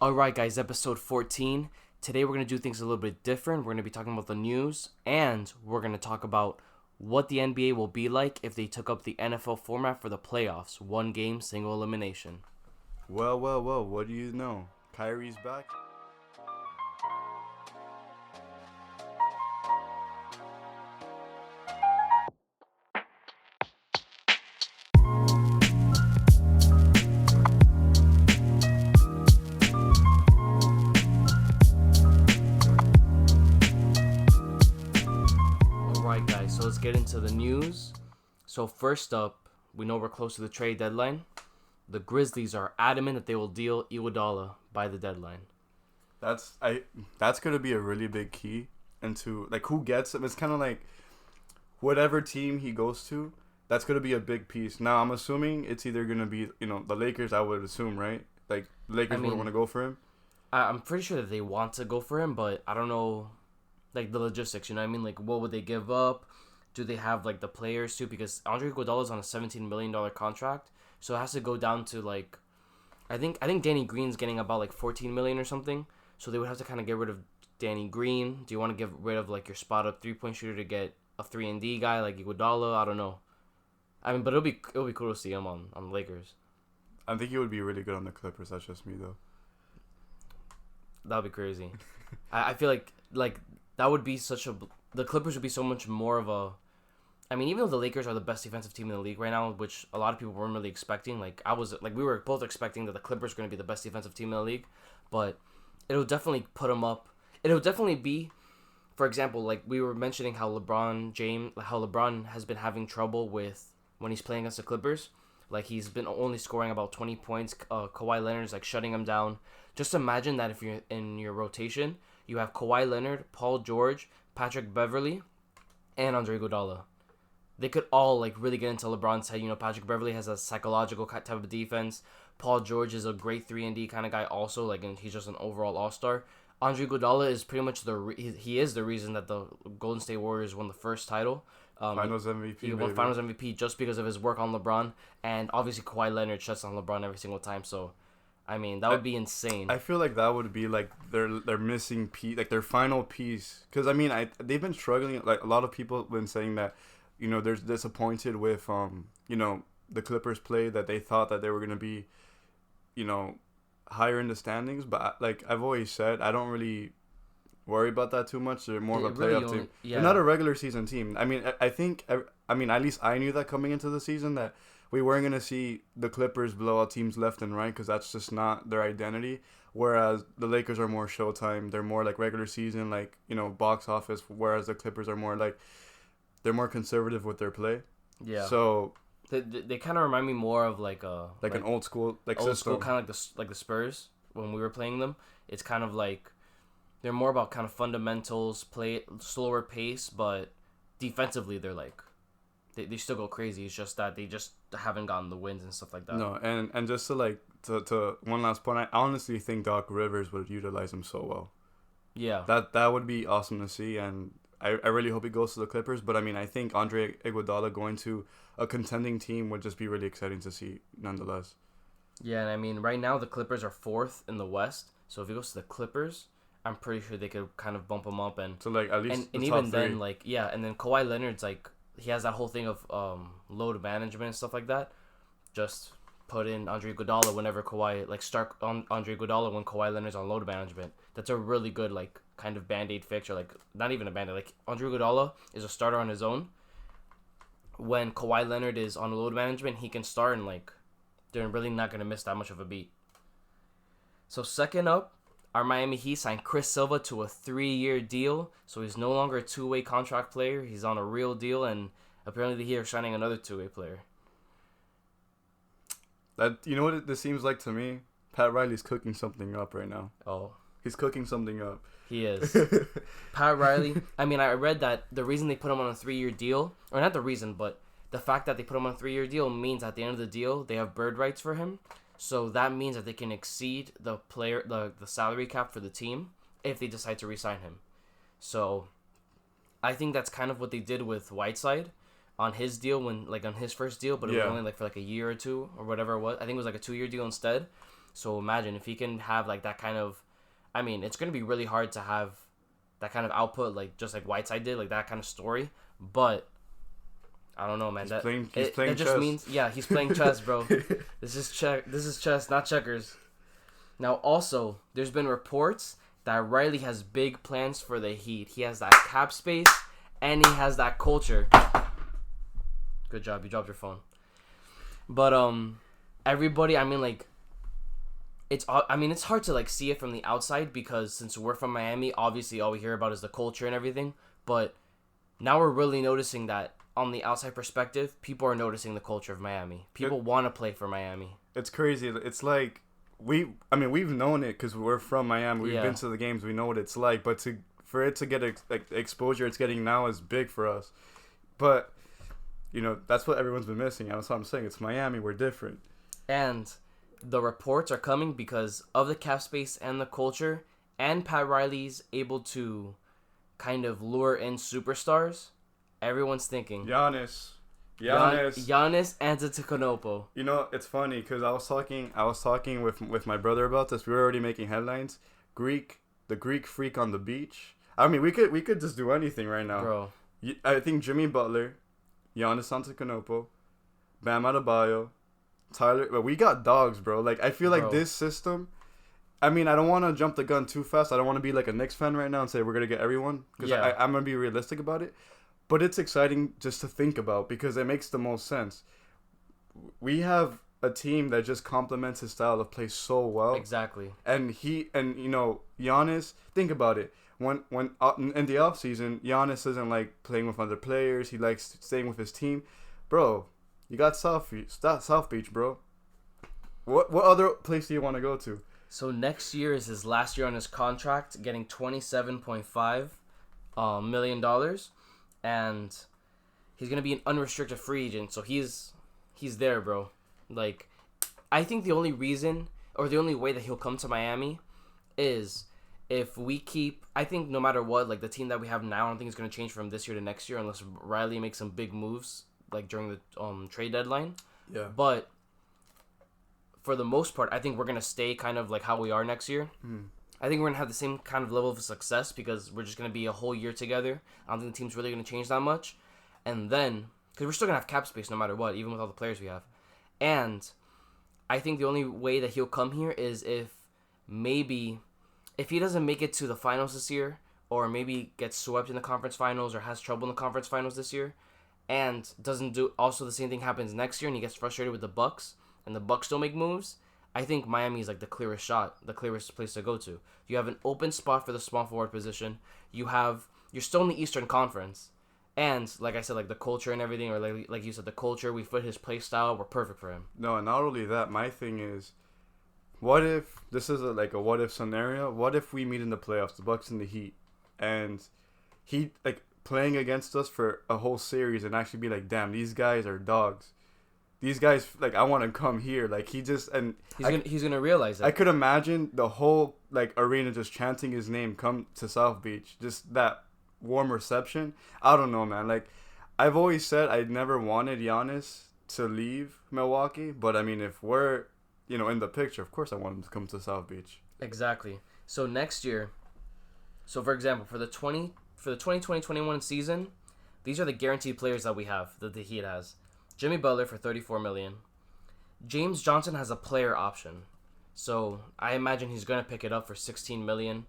Alright, guys, episode 14. Today we're going to do things a little bit different. We're going to be talking about the news, and we're going to talk about what the NBA will be like if they took up the NFL format for the playoffs. One game, single elimination. Well, what do you know? Kyrie's back. Alright, guys, so let's get into the news. So first up, we know we're close to the trade deadline. The Grizzlies are adamant that they will deal Iguodala by the deadline. That's gonna be a really big key into like who gets him. It's kind of like whatever team he goes to, that's gonna be a big piece. Now I'm assuming it's either gonna be the Lakers. I would assume, right? Like Lakers would want to go for him. I'm pretty sure that they want to go for him, but I don't know, like the logistics. You know what I mean? Like what would they give up? Do they have like the players too? Because Andre Iguodala is on a $17 million contract, so it has to go down to like, I think Danny Green's getting about like $14 million or something. So they would have to kind of get rid of Danny Green. Do you want to get rid of like your spot up 3-point shooter to get a 3-and-D guy like Iguodala? I don't know. I mean, but it'll be cool to see him on the Lakers. I think he would be really good on the Clippers. That's just me though. That would be crazy. I feel like that would be the Clippers would be so much more of a. I mean, even though the Lakers are the best defensive team in the league right now, which a lot of people weren't really expecting. We were both expecting that the Clippers were going to be the best defensive team in the league, but it'll definitely put them up. It'll definitely be, for example, like we were mentioning how LeBron has been having trouble with when he's playing against the Clippers. Like he's been only scoring about 20 points. Kawhi Leonard's like shutting him down. Just imagine that if you're in your rotation, you have Kawhi Leonard, Paul George, Patrick Beverley, and Andre Iguodala. They could all like really get into LeBron's head. Patrick Beverley has a psychological type of defense. Paul George is a great 3-and-D kind of guy also, and he's just an overall all-star. Andre Iguodala is pretty much he is the reason that the Golden State Warriors won the first title. Finals MVP. He won Finals MVP just because of his work on LeBron, and obviously Kawhi Leonard shuts on LeBron every single time. So, I mean, that would be insane. I feel like that would be like their missing piece, like their final piece. Because I mean, they've been struggling. Like a lot of people have been saying that, they're disappointed with the Clippers play, that they thought that they were gonna be, higher in the standings. But like I've always said, I don't really worry about that too much. They're more of a playoff team. Yeah. They're not a regular season team. I mean, I think at least I knew that coming into the season that we weren't gonna see the Clippers blow out teams left and right, because that's just not their identity. Whereas the Lakers are more Showtime. They're more like regular season, like box office. Whereas the Clippers are more like they're more conservative with their play. Yeah. So they kind of remind me more of like an old school school kind of like the Spurs when we were playing them. It's kind of like they're more about kind of fundamentals, play slower pace, but defensively they're like they still go crazy. It's just that they just haven't gotten the wins and stuff like that. No, and just to one last point, I honestly think Doc Rivers would utilize him so well. Yeah. That would be awesome to see, and I really hope he goes to the Clippers. But I mean, I think Andre Iguodala going to a contending team would just be really exciting to see nonetheless. Yeah, and I mean, right now the Clippers are 4th in the West. So if he goes to the Clippers, I'm pretty sure they could kind of bump him up, and so like at least and even then and then Kawhi Leonard's like he has that whole thing of load management and stuff like that. Just put in Andre Iguodala whenever Kawhi start on Andre Iguodala when Kawhi Leonard's on load management. That's a really good kind of band-aid fix, or not even a band-aid. Like Andre Iguodala is a starter on his own. When Kawhi Leonard is on load management, he can start, and they're really not gonna miss that much of a beat. So second up, our Miami Heat signed Chris Silva to a 3-year deal, so he's no longer a 2-way contract player. He's on a real deal, and apparently the Heat are signing another 2-way player. That what this seems like to me? Pat Riley's cooking something up right now. Oh. He's cooking something up. He is. Pat Riley, I mean, I read that the reason they put him on a 3-year deal, or not the reason, but the fact that they put him on a 3-year deal means at the end of the deal, they have bird rights for him. So that means that they can exceed the salary cap for the team if they decide to re-sign him. So I think that's kind of what they did with Whiteside on his deal on his first deal, but it was only for a year or two or whatever it was. I think it was a 2-year deal instead. So imagine if he can have like that kind of, I mean, it's gonna be really hard to have that kind of output, like just like Whiteside did, like that kind of story. But I don't know, man. He's playing that chess. just means, yeah, he's playing chess, bro. This is chess, not checkers. Now, also, there's been reports that Riley has big plans for the Heat. He has that cap space, and he has that culture. Good job, you dropped your phone. But everybody, I mean, like, it's hard to like see it from the outside because since we're from Miami, obviously all we hear about is the culture and everything. But now we're really noticing that on the outside perspective, people are noticing the culture of Miami. People want to play for Miami. It's crazy. It's like we've known it because we're from Miami. We've been to the games. We know what it's like. But for it to get like the exposure it's getting now is big for us. But that's what everyone's been missing. That's what I'm saying. It's Miami. We're different. And the reports are coming because of the cap space and the culture, and Pat Riley's able to kind of lure in superstars. Everyone's thinking Giannis Antetokounmpo. It's funny because I was talking with my brother about this. We were already making headlines. The Greek freak on the beach. I mean, we could just do anything right now, bro. I think Jimmy Butler, Giannis Antetokounmpo, Bam Adebayo, Tyler. But we got dogs, bro. Like I feel like this system. I mean, I don't want to jump the gun too fast. I don't want to be like a Knicks fan right now and say we're gonna get everyone because I'm gonna be realistic about it. But it's exciting just to think about because it makes the most sense. We have a team that just complements his style of play so well. Exactly. And Giannis, think about it. When in the offseason, Giannis isn't like playing with other players. He likes staying with his team. Bro, you got South Beach, bro. What other place do you want to go to? So next year is his last year on his contract, getting $27.5 million. And he's going to be an unrestricted free agent. So he's there, bro. Like, I think the only reason or the only way that he'll come to Miami is if we keep, I think no matter what, like the team that we have now, I don't think it's going to change from this year to next year unless Riley makes some big moves like during the trade deadline. Yeah. But for the most part, I think we're going to stay kind of like how we are next year. I think we're going to have the same kind of level of success because we're just going to be a whole year together. I don't think the team's really going to change that much. And then, because we're still going to have cap space no matter what, even with all the players we have. And I think the only way that he'll come here is if he doesn't make it to the finals this year, or maybe gets swept in the conference finals or has trouble in the conference finals this year, and doesn't do, also the same thing happens next year and he gets frustrated with the Bucks, and the Bucks don't make moves, I think Miami is like the clearest place to go to. You have an open spot for the small forward position. You're still in the Eastern Conference. And like I said, like the culture and everything, or like you said, the culture, we fit his play style, we're perfect for him. No, and not only that, my thing is, what if this is a what if scenario? What if we meet in the playoffs, the Bucks and the Heat, and he like playing against us for a whole series and actually be like, damn, these guys are dogs. These guys, like, I want to come here. Like, he's gonna realize that. I could imagine the whole like arena just chanting his name, come to South Beach. Just that warm reception. I don't know, man. Like, I've always said I never wanted Giannis to leave Milwaukee, but I mean, if we're in the picture, of course I want him to come to South Beach. Exactly. So next year, for example, for the 2020-21 season, these are the guaranteed players that we have that the Heat has. Jimmy Butler for $34 million. James Johnson has a player option, so I imagine he's gonna pick it up for $16 million.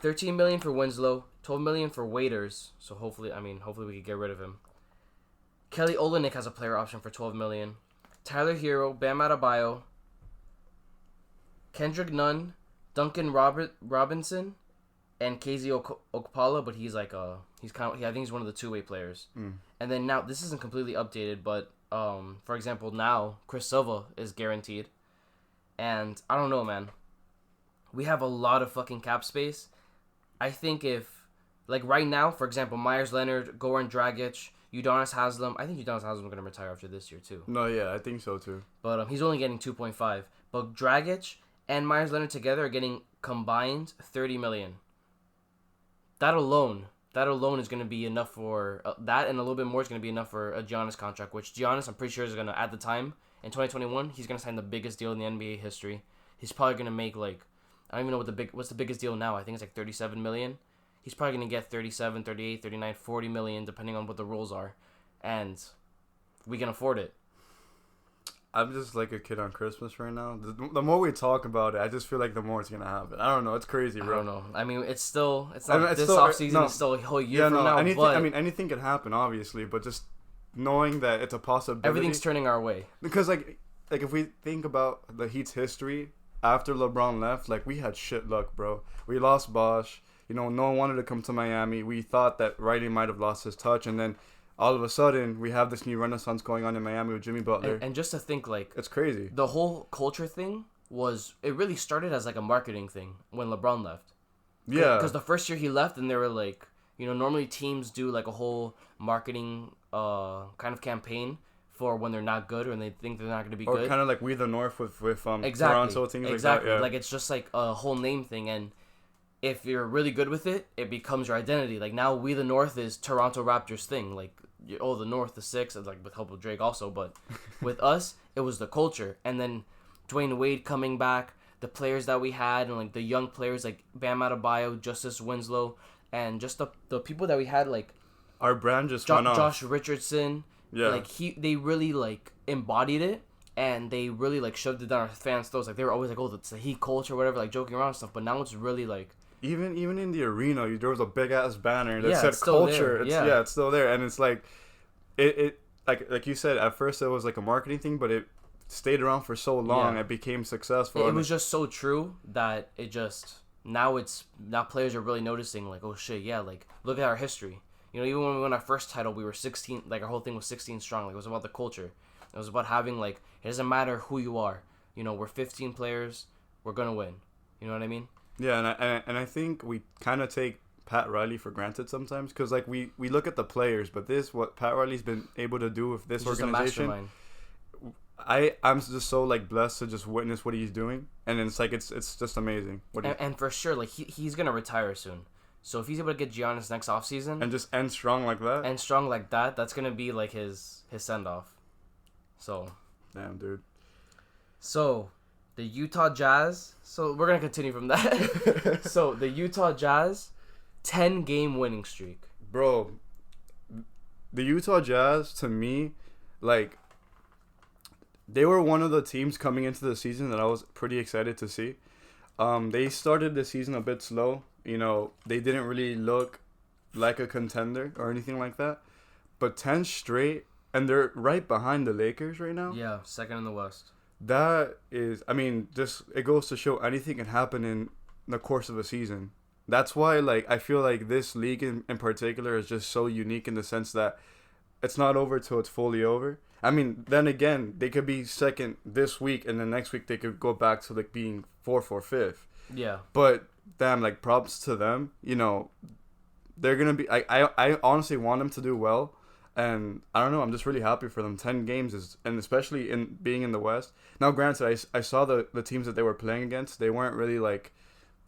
$13 million for Winslow, $12 million for Waiters. So hopefully we could get rid of him. Kelly Olynyk has a player option for $12 million. Tyler Hero, Bam Adebayo, Kendrick Nunn, Duncan Robinson, and KZ Okpala, but he's like I think he's one of the two-way players. And then now this isn't completely updated, but for example, now Chris Silva is guaranteed, and I don't know, man. We have a lot of fucking cap space. I think if like right now, for example, Myers Leonard, Goran Dragic, Udonis Haslem. I think Udonis Haslem is gonna retire after this year too. No, yeah, I think so too. But he's only getting 2.5. But Dragic and Myers Leonard together are getting combined $30 million. That alone is going to be enough for that, and a little bit more is going to be enough for a Giannis contract, which Giannis, I'm pretty sure, is going to, at the time, In 2021, he's gonna sign the biggest deal in the NBA history. He's probably gonna make like, I don't even know what's the biggest deal now. I think it's like 37 million. He's probably gonna get 37, 38, 39, 40 million depending on what the rules are, and we can afford it. I'm just like a kid on Christmas right now. The more we talk about it, I just feel like the more it's gonna happen. I don't know. It's crazy, bro. I don't know. I mean, it's not this offseason. No, it's still a whole year from now. Anything could happen, obviously, but just knowing that it's a possibility. Everything's turning our way. Because like if we think about the Heat's history after LeBron left, like we had shit luck, bro. We lost Bosh. You know, no one wanted to come to Miami. We thought that Riley might have lost his touch, and then all of a sudden, we have this new renaissance going on in Miami with Jimmy Butler. And just to think, like... It's crazy. The whole culture thing was... It really started as, like, a marketing thing when LeBron left. Yeah. Because the first year he left, and they were, like... You know, normally teams do, like, a whole marketing kind of campaign for when they're not good or when they think they're not going to be good. Or kind of like We the North with exactly. Toronto, things like that. Yeah. Like, it's just, like, a whole name thing, and... If you're really good with it, it becomes your identity. Like, now We the North is Toronto Raptors thing. Like... the North, the Six, and like with help of Drake also, but with us, it was the culture. And then Dwayne Wade coming back, the players that we had, and like the young players like Bam Adebayo, Justice Winslow, and just the people that we had, like our brand just went off. Josh Richardson. Yeah. Like they really like embodied it, and they really like shoved it down our fans' throats. Like they were always like, oh, it's the Heat culture, whatever, like joking around and stuff. But now it's really like. Even in the arena, there was a big ass banner that said culture. It's still there, and it's like, it like you said at first it was like a marketing thing, but it stayed around for so long, it became successful. It was just so true that it just now players are really noticing like, oh shit, yeah, like look at our history. You know, even when we won our first title, we were 16. Like our whole thing was 16 strong. Like it was about the culture. It was about having like it doesn't matter who you are. You know, we're 15 players. We're gonna win. You know what I mean? Yeah, and I think we kind of take Pat Riley for granted sometimes because like we look at the players, but what Pat Riley's been able to do with this organization, I'm just so like blessed to just witness what he's doing, and it's like it's just amazing. And for sure, like he's gonna retire soon, so if he's able to get Giannis next offseason and just end strong like that, that's gonna be like his send off. So damn, dude. So. The Utah Jazz. So we're gonna continue from that. So the Utah Jazz, 10-game winning streak. Bro, the Utah Jazz to me, like, they were one of the teams coming into the season that I was pretty excited to see. They started the season a bit slow. You know, they didn't really look like a contender or anything like that. But 10 straight, and they're right behind the Lakers right now. Yeah, second in the West. That is, I mean, just it goes to show anything can happen in the course of a season. That's why, like, I feel like this league in particular is just so unique in the sense that it's not over till it's fully over. I mean, then again, they could be second this week, and then next week they could go back to like being fourth or fifth. Yeah. But damn, like, props to them. You know, they're gonna be. I honestly want them to do well. And I don't know, I'm just really happy for them. 10 games and especially in being in the West. Now, granted, I saw the teams that they were playing against. They weren't really like,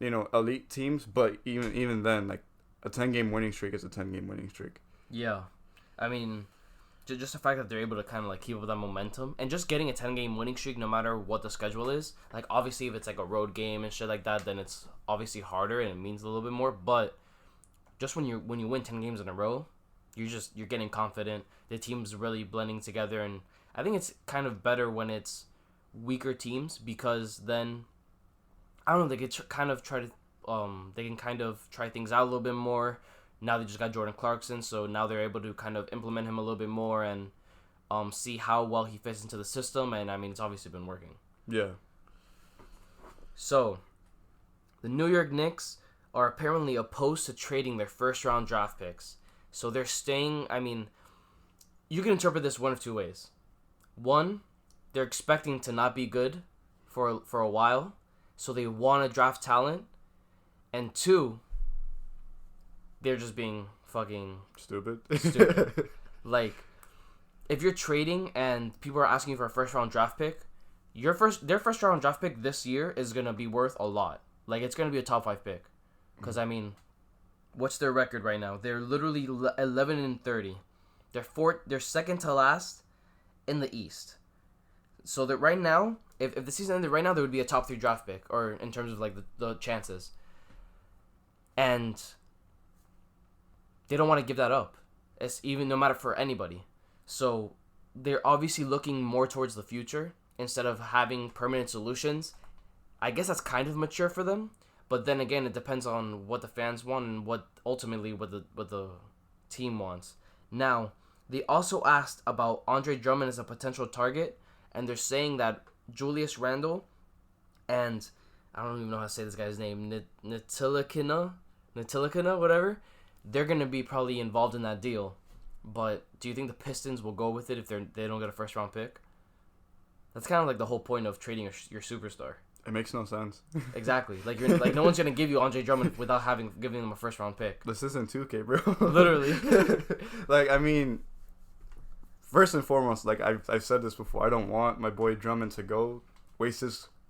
you know, elite teams. But even then, like a 10-game winning streak is a 10-game winning streak. Yeah, I mean, just the fact that they're able to kind of like keep up that momentum and just getting a 10-game winning streak, no matter what the schedule is. Like obviously, if it's like a road game and shit like that, then it's obviously harder and it means a little bit more. But just when you win 10 games in a row. You're getting confident. The team's really blending together, and I think it's kind of better when it's weaker teams because then I don't know, they could kind of try things out a little bit more. Now they just got Jordan Clarkson, so now they're able to kind of implement him a little bit more and see how well he fits into the system. And I mean, it's obviously been working. Yeah. So the New York Knicks are apparently opposed to trading their first round draft picks. So they're staying, I mean, you can interpret this one of two ways. One, they're expecting to not be good for a while, so they want to draft talent. And two, they're just being fucking stupid. Like, if you're trading and people are asking you for a first-round draft pick, their first-round draft pick this year is going to be worth a lot. Like, it's going to be a top 5 pick. Because, I mean... What's their record right now? They're literally 11-30. They're second to last in the East. So that right now, if the season ended right now, there would be a top 3 draft pick, or in terms of like the chances. And they don't want to give that up. It's even no matter for anybody. So they're obviously looking more towards the future instead of having permanent solutions. I guess that's kind of mature for them, but then again, it depends on what the fans want and what the team wants. Now, they also asked about Andre Drummond as a potential target, and they're saying that Julius Randle and I don't even know how to say this guy's name, Ntilikina, whatever. They're gonna be probably involved in that deal. But do you think the Pistons will go with it if they don't get a first round pick? That's kind of like the whole point of trading your superstar. It makes no sense. Exactly. Like no one's gonna give you Andre Drummond without giving them a first round pick. This isn't 2K, bro. Literally. Like, I mean, first and foremost, like I've said this before, I don't want my boy Drummond to go waste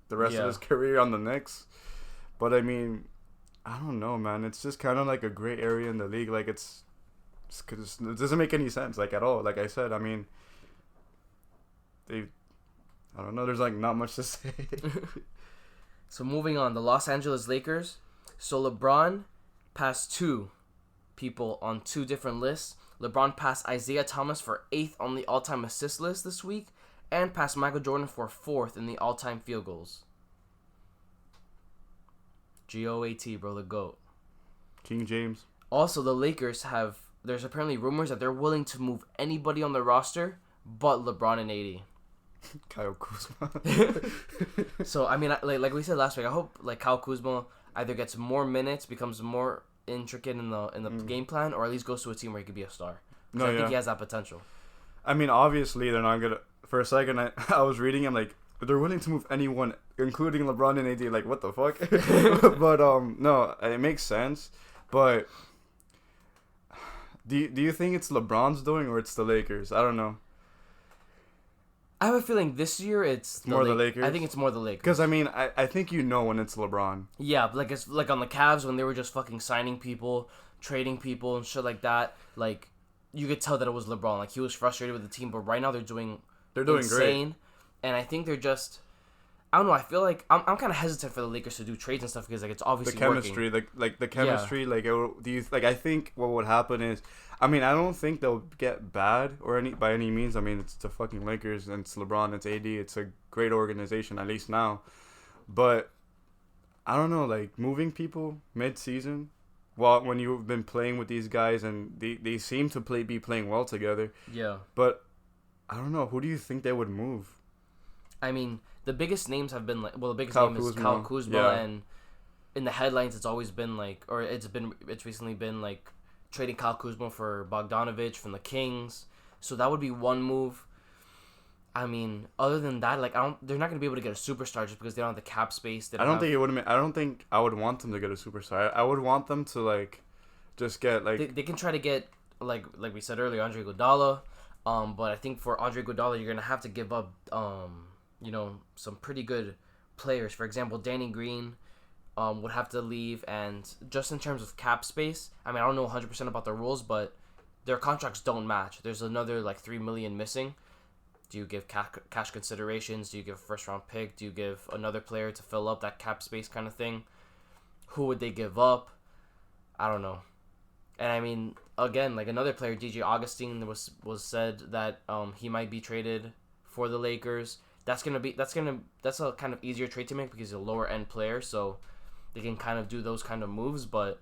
the rest of his career on the Knicks. But I mean, I don't know, man. It's just kind of like a gray area in the league. Like it doesn't make any sense, like at all. Like I said, I mean, I don't know. There's like not much to say. So moving on, the Los Angeles Lakers. So LeBron passed 2 people on 2 different lists. LeBron passed Isaiah Thomas for 8th on the all-time assist list this week, and passed Michael Jordan for 4th in the all-time field goals. GOAT, bro, the GOAT. King James. Also, the Lakers there's apparently rumors that they're willing to move anybody on the roster but LeBron and AD. Kyle Kuzma. So, I mean, like we said last week, I hope like Kyle Kuzma either gets more minutes, becomes more intricate in the game plan, or at least goes to a team where he could be a star. I think he has that potential. I mean, obviously, they're not going to... For a second, I was reading, I'm like, they're willing to move anyone, including LeBron and AD. Like, what the fuck? But, no, it makes sense. But do you think it's LeBron's doing or it's the Lakers? I don't know. I have a feeling this year it's more the Lakers. I think it's more the Lakers. Because, I mean, I think you know when it's LeBron. Yeah, like it's like on the Cavs when they were just fucking signing people, trading people and shit like that. Like, you could tell that it was LeBron. Like, he was frustrated with the team, but right now they're doing insane. Great. And I think they're just... I don't know. I feel like I'm kind of hesitant for the Lakers to do trades and stuff because like it's obviously the chemistry, working. the chemistry. Yeah. I think what would happen is, I mean, I don't think they'll get bad by any means. I mean, it's the fucking Lakers and it's LeBron, it's AD, it's a great organization at least now. But I don't know, like moving people mid-season, when you've been playing with these guys and they seem to be playing well together. Yeah. But I don't know. Who do you think they would move? I mean, the biggest names have been like, well, the biggest name is Kyle Kuzma, and in the headlines it's always been like, or it's recently been like trading Kyle Kuzma for Bogdanovich from the Kings. So that would be one move. I mean, other than that, like they're not gonna be able to get a superstar just because they don't have the cap space. I don't think I would want them to get a superstar. I would want them to like just get like they can try to get like we said earlier, Andre Iguodala. But I think for Andre Iguodala, you're gonna have to give up some pretty good players. For example, Danny Green would have to leave, and just in terms of cap space, I mean, I don't know 100% about the rules, but their contracts don't match. There's another like $3 million missing. Do you give cash considerations? Do you give a first round pick? Do you give another player to fill up that cap space kind of thing? Who would they give up? I don't know. And I mean, again, like another player, DJ Augustine was said that he might be traded for the Lakers. That's a kind of easier trade to make because he's a lower end player, so they can kind of do those kind of moves. But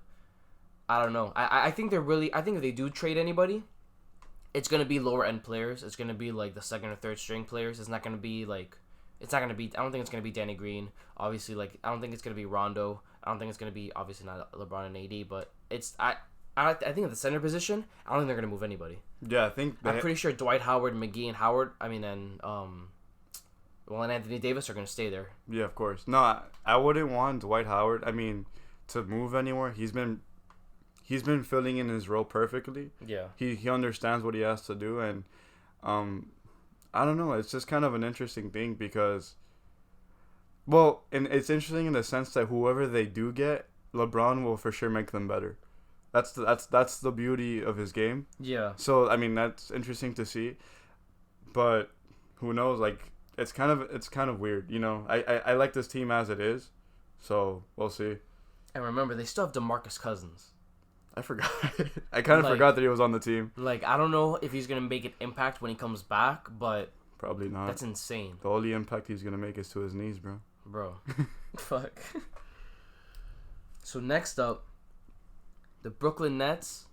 I don't know. I think if they do trade anybody, it's gonna be lower end players. It's gonna be like the second or third string players. It's not gonna be like, I don't think it's gonna be Danny Green. Obviously, like I don't think it's gonna be Rondo. I don't think it's gonna be obviously not LeBron and AD. But I think at the center position, I don't think they're gonna move anybody. Yeah, I'm pretty sure Dwight Howard, McGee, and Howard. I mean, and and Anthony Davis are going to stay there. Yeah, of course. No, I wouldn't want Dwight Howard, I mean, to move anywhere. He's been filling in his role perfectly. Yeah. He understands what he has to do, and I don't know. It's just kind of an interesting thing because, well, and it's interesting in the sense that whoever they do get, LeBron will for sure make them better. That's the beauty of his game. Yeah. So I mean that's interesting to see, but who knows? Like it's kind of weird. You know, I like this team as it is, so we'll see. And remember, they still have DeMarcus Cousins. I forgot. I kind of forgot that he was on the team. Like, I don't know if he's gonna make an impact when he comes back, but probably not. That's insane. The only impact he's gonna make is to his knees, bro. Fuck. So next up, the Brooklyn Nets.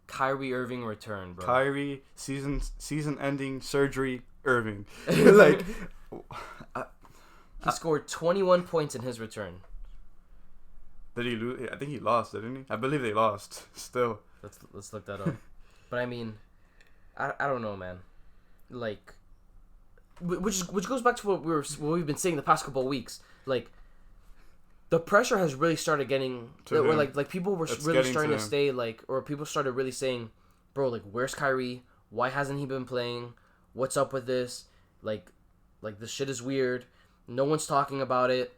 Kyrie Irving returned, bro. Kyrie season-ending surgery. Irving, like, he scored 21 points in his return. Did he lose? I think he lost, didn't he? I believe they lost. Still, let's look that up. But I mean, I don't know, man. Like, which goes back to what we've been saying the past couple of weeks. Like, the pressure has really started getting where like people were really starting to stay like, or people started really saying, bro, like, where's Kyrie? Why hasn't he been playing? What's up with this? Like this shit is weird. No one's talking about it.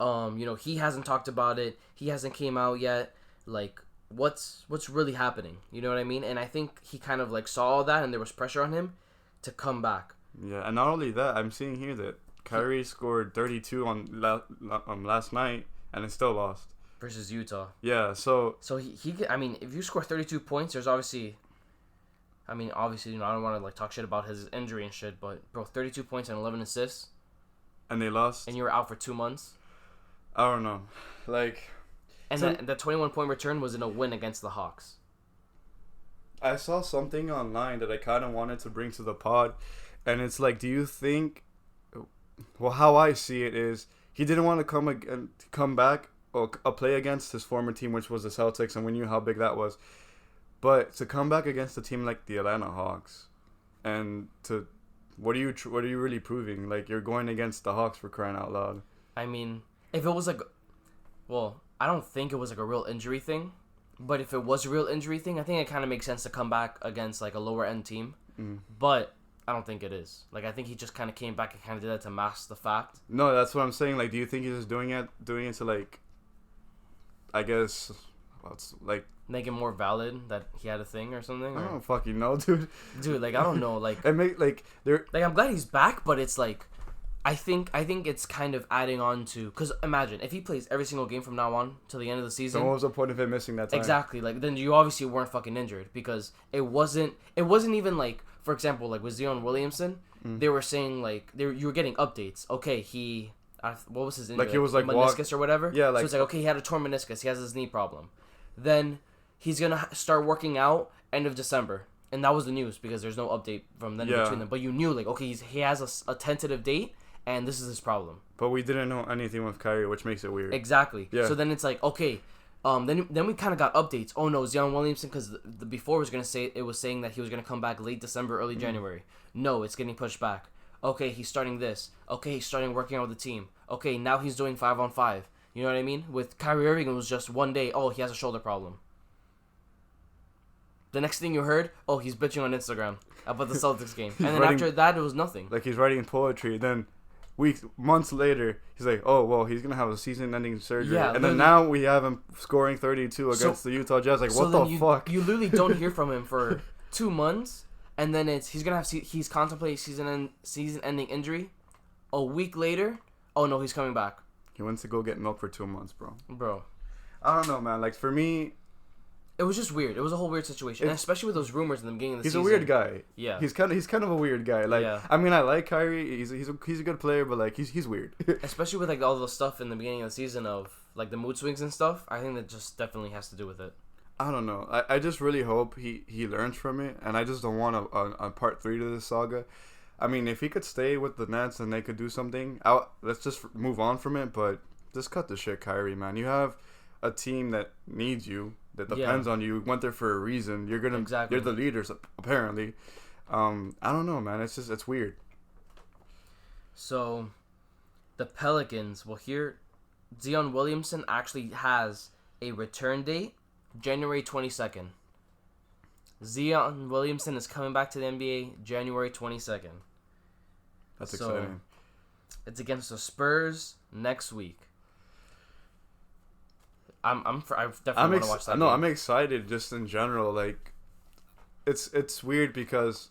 He hasn't talked about it. He hasn't came out yet. Like, what's really happening? You know what I mean? And I think he kind of like saw all that, and there was pressure on him to come back. Yeah, and not only that, I'm seeing here that Kyrie scored 32 on last night, and it still lost versus Utah. Yeah, so he I mean, if you score 32 points, there's obviously, I don't want to like talk shit about his injury and shit, but bro, 32 points and 11 assists, and they lost, and you were out for 2 months. I don't know, like, and that 21-point return was in a win against the Hawks. I saw something online that I kind of wanted to bring to the pod, and it's like, do you think? Well, how I see it is, he didn't want to come back or play against his former team, which was the Celtics, and we knew how big that was. But to come back against a team like the Atlanta Hawks, and to what are you really proving? Like, you're going against the Hawks, for crying out loud. I mean, if it was like, well, I don't think it was like a real injury thing, but if it was a real injury thing, I think it kind of makes sense to come back against like a lower end team. But I don't think it is. Like, I think he just kind of came back and kind of did that to mask the fact. No, that's what I'm saying. Like, do you think he's just doing it to, like, I guess, it's like, make it more valid that he had a thing or something? I don't fucking know, dude. Dude, like, I don't know. Like, I'm glad he's back, but it's like, I think it's kind of adding on to, because imagine if he plays every single game from now on till the end of the season. So what was the point of him missing that time? Exactly. Like, then you obviously weren't fucking injured, because it wasn't even like, for example, like with Zion Williamson, they were saying like you were getting updates. Okay, what was his injury? Like, he was like meniscus or whatever. Yeah, like, so it's like, okay, he had a torn meniscus. He has his knee problem. Then he's gonna start working out end of December, and that was the news because there's no update from then between them. But you knew, like, okay, he has a tentative date, and this is his problem. But we didn't know anything with Kyrie, which makes it weird. Exactly. Yeah. So then it's like, okay, then we kind of got updates. Oh no, Zion Williamson, because the before was saying that he was gonna come back late December, early January. No, it's getting pushed back. Okay, he's starting this. Okay, he's starting working out with the team. Okay, now he's doing 5-on-5. You know what I mean? With Kyrie Irving, it was just one day. Oh, he has a shoulder problem. The next thing you heard, oh, he's bitching on Instagram about the Celtics game, and then after that, it was nothing. Like, he's writing poetry, then months later, he's like, oh, well, he's gonna have a season-ending surgery, and then now we have him scoring 32 against the Utah Jazz. Like, what the fuck? You literally don't hear from him for 2 months, and then he's contemplating season-ending injury. A week later, oh no, he's coming back. He went to go get milk for 2 months, bro. Bro, I don't know, man. Like, for me, it was just weird. It was a whole weird situation, and especially with those rumors in the beginning of the season. He's a weird guy. Yeah, he's kind of a weird guy. Like, I mean, I like Kyrie. He's a good player, but like he's weird. Especially with like all the stuff in the beginning of the season of like the mood swings and stuff. I think that just definitely has to do with it. I don't know. I just really hope he learns from it, and I just don't want a part 3 to this saga. I mean, if he could stay with the Nets and they could do something, let's just move on from it. But just cut the shit, Kyrie, man. You have a team that needs you, that depends on you. You went there for a reason. You're the leaders, apparently. I don't know, man. It's weird. So, the Pelicans, well, here, Zion Williamson actually has a return date, January 22nd. Zion Williamson is coming back to the NBA January 22nd. That's exciting. It's against the Spurs next week. I definitely want to watch that. No, I'm excited just in general. Like, it's weird because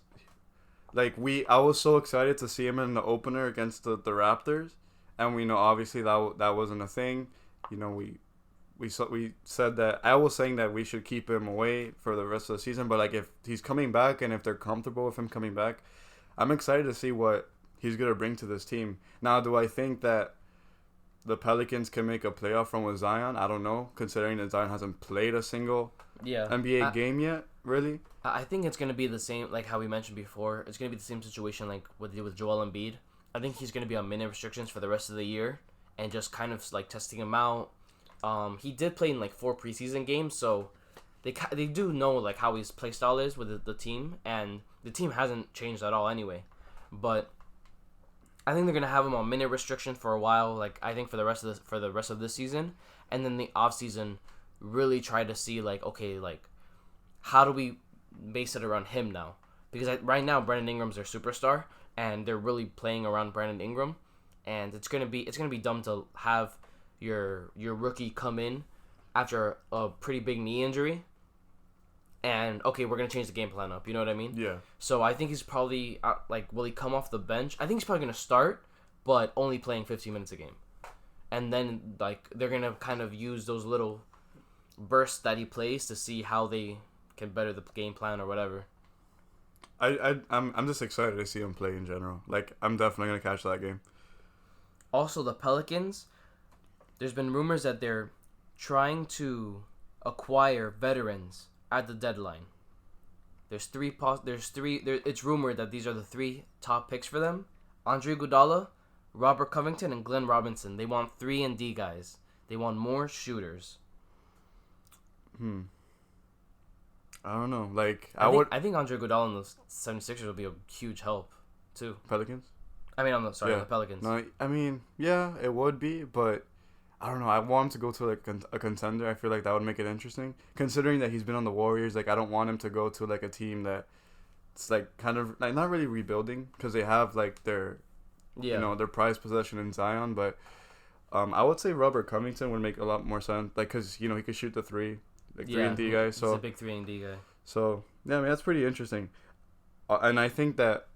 Like I was so excited to see him in the opener against the Raptors, and we know obviously that wasn't a thing. You know, we said that I was saying that we should keep him away for the rest of the season. But like if he's coming back and if they're comfortable with him coming back, I'm excited to see what he's gonna bring to this team. Now, do I think that the Pelicans can make a playoff run with Zion? I don't know, considering that Zion hasn't played a single NBA game yet. Really, I think it's gonna be the same like how we mentioned before. It's gonna be the same situation like with Joel Embiid. I think he's gonna be on minute restrictions for the rest of the year and just kind of like testing him out. He did play in like 4 preseason games, so they do know like how his play style is with the team, and the team hasn't changed at all anyway. But I think they're gonna have him on minute restriction for a while. Like I think for the rest of this season, and then the off season, really try to see like okay like how do we base it around him now? Because right now Brandon Ingram's their superstar, and they're really playing around Brandon Ingram, and it's gonna be dumb to have your rookie come in after a pretty big knee injury, and okay, we're gonna change the game plan up. You know what I mean? Yeah. So I think he's probably will he come off the bench? I think he's probably gonna start, but only playing 15 minutes a game, and then like they're gonna kind of use those little bursts that he plays to see how they can better the game plan or whatever. I'm just excited to see him play in general. Like I'm definitely gonna catch that game. Also, the Pelicans. There's been rumors that they're trying to acquire veterans at the deadline. It's rumored that these are the 3 top picks for them: Andre Iguodala, Robert Covington, and Glenn Robinson. They want 3-and-D guys. They want more shooters. I don't know. Like I think Andre Iguodala and the 76ers will be a huge help too. Pelicans? I mean, the Pelicans. No, I mean, yeah, it would be, but I don't know. I want him to go to like a contender. I feel like that would make it interesting. Considering that he's been on the Warriors, like I don't want him to go to like a team that it's like kind of like not really rebuilding because they have like their their prized possession in Zion. But I would say Robert Covington would make a lot more sense, like because he could shoot the 3, like 3-and-D guy. So he's a big 3-and-D guy. So yeah, I mean that's pretty interesting, and I think that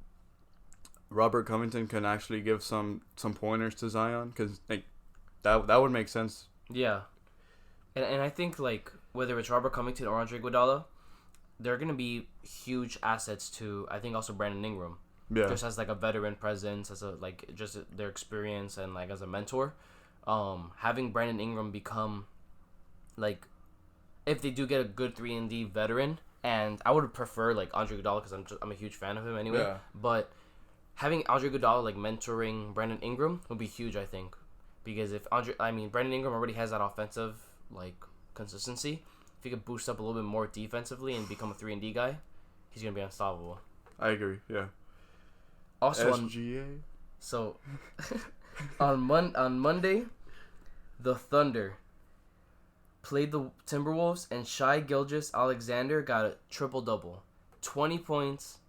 Robert Covington can actually give some pointers to Zion because like. That would make sense. Yeah. And I think, like, whether it's Robert Covington or Andre Iguodala, they're going to be huge assets to, I think, also Brandon Ingram. Yeah. Just as, like, a veteran presence, as just their experience and, like, as a mentor. Having Brandon Ingram become, like, if they do get a good 3-and-D veteran, and I would prefer, like, Andre Iguodala because I'm a huge fan of him anyway. Yeah. But having Andre Iguodala, like, mentoring Brandon Ingram would be huge, I think. Because Brandon Ingram already has that offensive like consistency. If he could boost up a little bit more defensively and become a 3-and-D guy, he's gonna be unstoppable. I agree. Yeah. Also, SGA. On Monday, the Thunder played the Timberwolves, and Shai Gilgeous-Alexander got a triple-double: 20 points,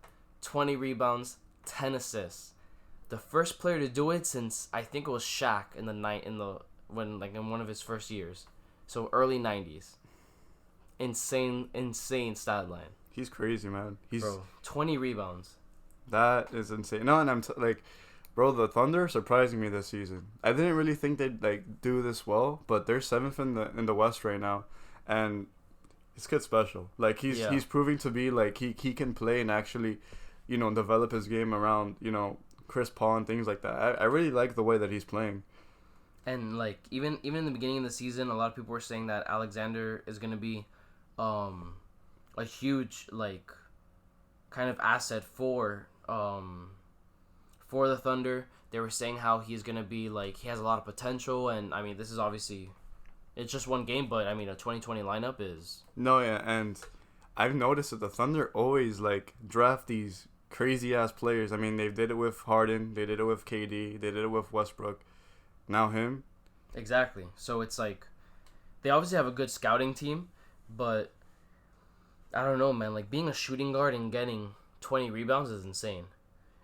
20 rebounds, 10 assists. The first player to do it since I think it was Shaq in one of his first years, so early 90s. Insane stat line. He's crazy, man. 20 rebounds. That is insane. No, and bro, the Thunder are surprising me this season. I didn't really think they'd like do this well, but they're 7th in the West right now, and this kid's special. Like he's proving to be like he can play and actually, develop his game around Chris Paul and things like that. I really like the way that he's playing. And like even in the beginning of the season, a lot of people were saying that Alexander is gonna be a huge like kind of asset for the Thunder. They were saying how he's gonna be like he has a lot of potential, and I mean this is obviously it's just one game, but I mean a 2020 lineup is and I've noticed that the Thunder always like draft these crazy ass players. I mean, they did it with Harden, they did it with KD, they did it with Westbrook. Now him. Exactly. So it's like they obviously have a good scouting team, but I don't know, man. Like being a shooting guard and getting 20 rebounds is insane,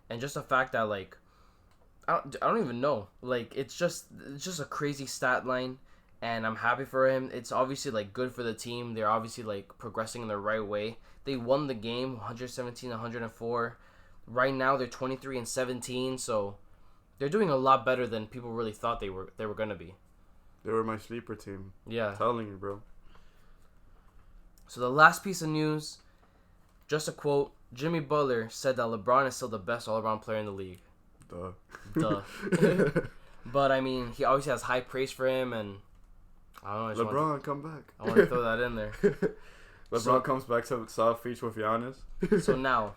and just the fact that like I don't even know. Like it's just a crazy stat line, and I'm happy for him. It's obviously like good for the team. They're obviously like progressing in the right way. They won the game 117-104. Right now they're 23-17, so they're doing a lot better than people really thought they were gonna be. They were my sleeper team. Yeah. I'm telling you, bro. So the last piece of news, just a quote, Jimmy Butler said that LeBron is still the best all-around player in the league. Duh. But, I mean, he always has high praise for him, and I don't know. LeBron, come back. I want to throw that in there. LeBron comes back to South Beach with Giannis. So now,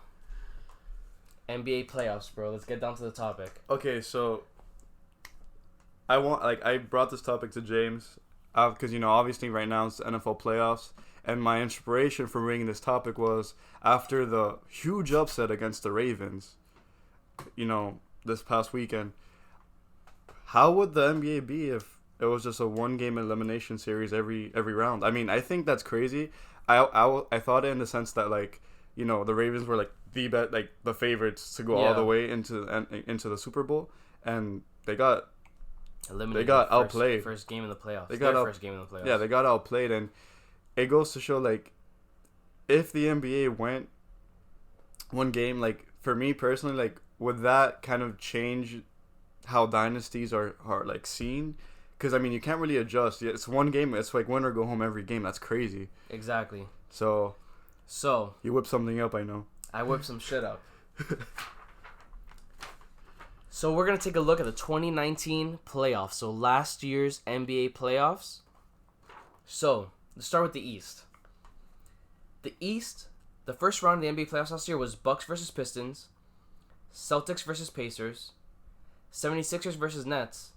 NBA playoffs, bro. Let's get down to the topic. Okay, so I brought this topic to James because, obviously right now it's the NFL playoffs. And my inspiration for bringing this topic was after the huge upset against the Ravens, this past weekend. How would the NBA be if it was just a one-game elimination series every round? I mean, I think that's crazy. I thought it in the sense that, the Ravens were, the favorites to go all the way into the Super Bowl. And they got eliminated. They got outplayed. First game in the playoffs. First game in the playoffs. Yeah, they got outplayed. And it goes to show, if the NBA went one game, for me personally, would that kind of change how dynasties are seen? Because, I mean, you can't really adjust. It's one game. It's win or go home every game. That's crazy. Exactly. So you whip something up, I know. I whip some shit up. So we're going to take a look at the 2019 playoffs. So last year's NBA playoffs. So let's start with the East. The East, the first round of the NBA playoffs last year was Bucks versus Pistons, Celtics versus Pacers, 76ers versus Nets,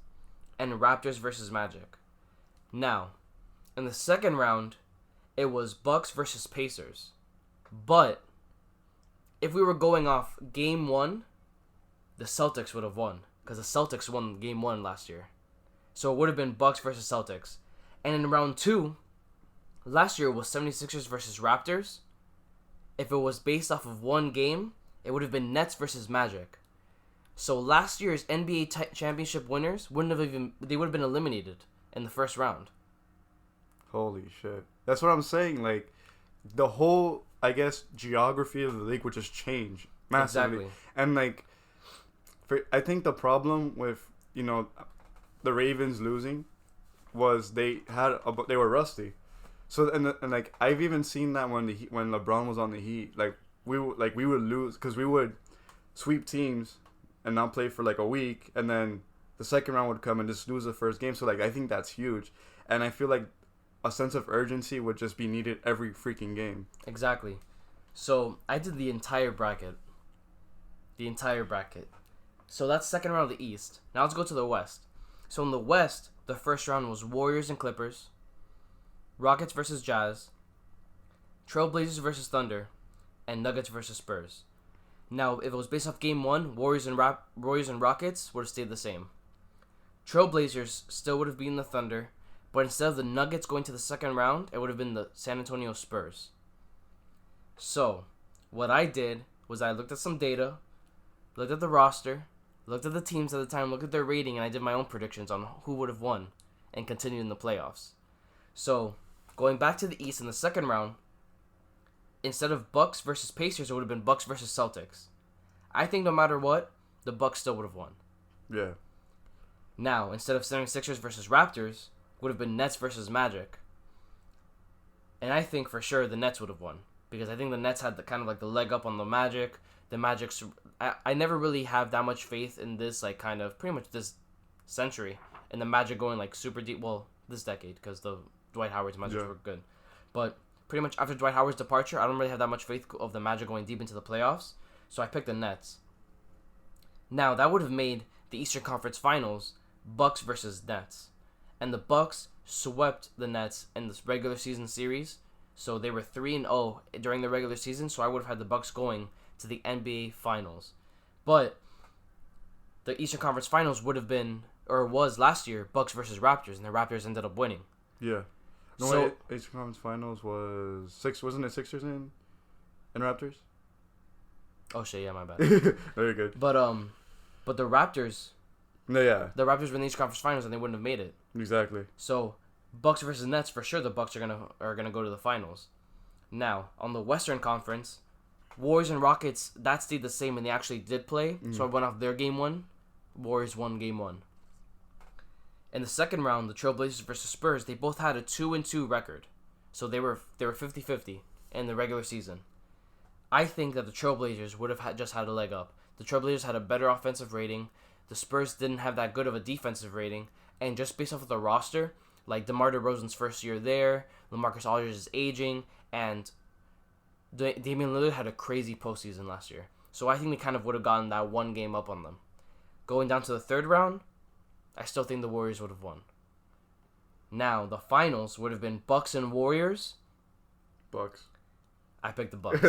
and Raptors versus Magic. Now, in the second round, it was Bucks versus Pacers. But if we were going off game one, the Celtics would have won because the Celtics won game one last year. So it would have been Bucks versus Celtics. And in round two, last year was 76ers versus Raptors. If it was based off of one game, it would have been Nets versus Magic. So last year's NBA championship winners would have been eliminated in the first round. Holy shit. That's what I'm saying. The whole, I guess, geography of the league would just change massively. Exactly. And, I think the problem with, the Ravens losing was they were rusty. So, and I've even seen that when LeBron was on the Heat, we would lose because we would sweep teams and not play for a week, and then the second round would come and just lose the first game. So I think that's huge, and I feel like a sense of urgency would just be needed every freaking game. Exactly. So I did the entire bracket. So that's second round of the East. Now let's go to the West. So in the West, the first round was Warriors and Clippers, Rockets versus Jazz, Trailblazers versus Thunder, and Nuggets versus Spurs. Now, if it was based off game one, Warriors and Rockets would have stayed the same. Trailblazers still would have beaten the Thunder, but instead of the Nuggets going to the second round, it would have been the San Antonio Spurs. So, what I did was I looked at some data, looked at the roster, looked at the teams at the time, looked at their rating, and I did my own predictions on who would have won and continued in the playoffs. So, going back to the East in the second round, instead of Bucks versus Pacers, it would have been Bucks versus Celtics. I think no matter what, the Bucks still would have won. Yeah. Now, instead of 76ers versus Raptors, would have been Nets versus Magic. And I think for sure the Nets would have won. Because I think the Nets had the leg up on the Magic. The Magic's... I never really have that much faith in this, pretty much this century. In the Magic going, super deep. Well, this decade, because the Dwight Howard's Magic were good. But pretty much after Dwight Howard's departure, I don't really have that much faith of the Magic going deep into the playoffs. So I picked the Nets. Now, that would have made the Eastern Conference Finals Bucks versus Nets. And the Bucks swept the Nets in this regular season series. So they were 3-0 during the regular season. So I would have had the Bucks going to the NBA Finals. But the Eastern Conference Finals would have been, or was last year, Bucks versus Raptors. And the Raptors ended up winning. Yeah. No, Eastern Conference Finals was wasn't it Sixers and Raptors? Oh shit, yeah, my bad. Very good. But the Raptors. No, yeah. The Raptors were in the Eastern Conference Finals and they wouldn't have made it. Exactly. So Bucks versus Nets, for sure the Bucks are gonna go to the finals. Now on the Western Conference, Warriors and Rockets, that stayed the same, and they actually did play. So I went off their game 1. Warriors won game 1. In the second round, the Trailblazers versus Spurs, they both had a 2-2 record. So they were 50-50 in the regular season. I think that the Trailblazers would have just had a leg up. The Trailblazers had a better offensive rating. The Spurs didn't have that good of a defensive rating. And just based off of the roster, like DeMar DeRozan's first year there, LaMarcus Aldridge is aging, and Damian Lillard had a crazy postseason last year. So I think they kind of would have gotten that one game up on them. Going down to the third round, I still think the Warriors would have won. Now, the finals would have been Bucks and Warriors. Bucks. I picked the Bucks.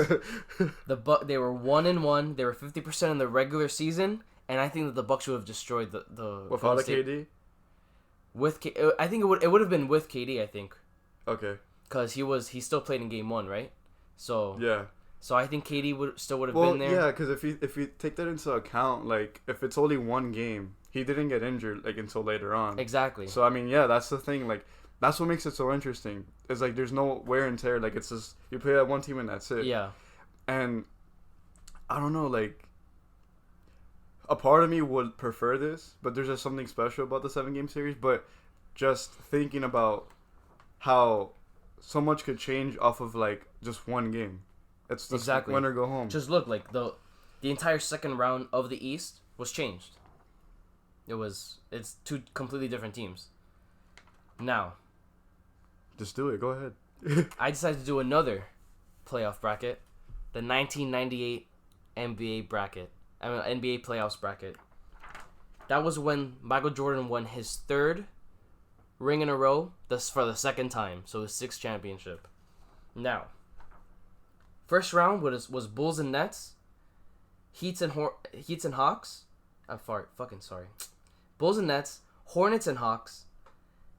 They were 1-1. They were 50% in the regular season, and I think that the Bucks would have destroyed the without a KD. I think it would have been with KD. I think. Okay. Because he still played in game 1, right? So yeah. So I think KD would have been there. Yeah, because if you take that into account, like if it's only one game, he didn't get injured like until later on. Exactly. So I mean, yeah, that's the thing. Like that's what makes it so interesting. It's like there's no wear and tear. Like it's just you play at one team and that's it. Yeah. And I don't know, like a part of me would prefer this, but there's just something special about the 7-game series. But just thinking about how so much could change off of like just one game. It's just exactly win or go home. Just look, like the entire second round of the East was changed. It's two completely different teams. Now, just do it. Go ahead. I decided to do another playoff bracket, the 1998 NBA bracket. NBA playoffs bracket. That was when Michael Jordan won his 3rd ring in a row. This for the 2nd time, so his 6th championship. Now, first round was Bulls and Nets, Heats and Hawks. I'm fucking sorry. Bulls and Nets, Hornets and Hawks,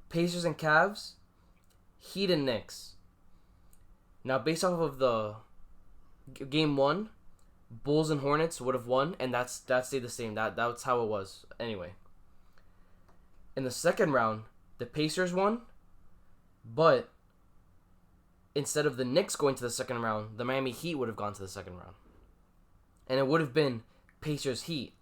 Pacers and Cavs, Heat and Knicks. Now, based off of the game 1, Bulls and Hornets would have won, and that stayed the same. That's how it was. Anyway, in the second round, the Pacers won, but instead of the Knicks going to the second round, the Miami Heat would have gone to the second round. And it would have been Pacers Heat.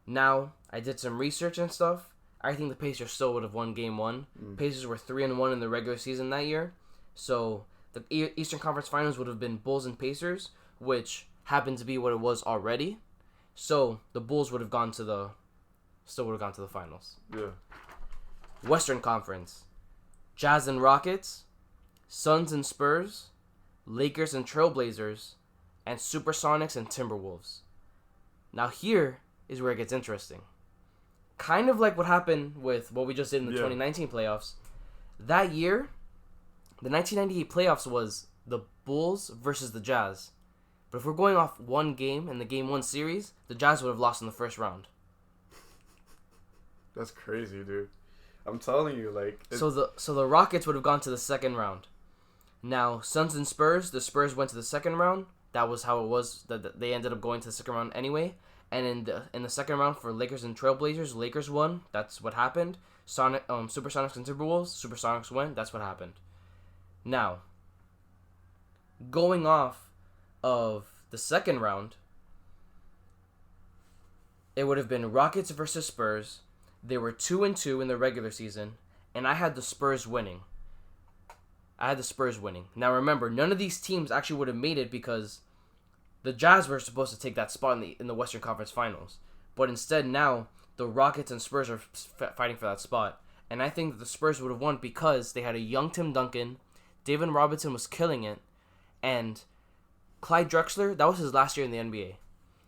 Now, I did some research and stuff. I think the Pacers still would have won game 1. Pacers were 3-1 in the regular season that year. So, the Eastern Conference Finals would have been Bulls and Pacers, which happened to be what it was already. So, the Bulls would have gone to the finals. Yeah. Western Conference. Jazz and Rockets, Suns and Spurs, Lakers and Trailblazers, and Supersonics and Timberwolves. Now here is where it gets interesting. Kind of like what happened with what we just did in the 2019 playoffs. That year, the 1998 playoffs was the Bulls versus the Jazz. But if we're going off one game in the Game 1 series, the Jazz would have lost in the first round. That's crazy, dude. I'm telling you, like... So the Rockets would have gone to the second round. Now, Suns and Spurs, the Spurs went to the second round. That was how it was. That they ended up going to the second round anyway. And in the second round for Lakers and Trailblazers, Lakers won. That's what happened. Supersonics and Timberwolves, Supersonics went. That's what happened. Now, going off of the second round, it would have been Rockets versus Spurs. They were 2-2 in the regular season, and I had the Spurs winning. Now remember, none of these teams actually would have made it because the Jazz were supposed to take that spot in the Western Conference Finals. But instead now, the Rockets and Spurs are fighting for that spot. And I think that the Spurs would have won because they had a young Tim Duncan, David Robinson was killing it, and Clyde Drexler, that was his last year in the NBA.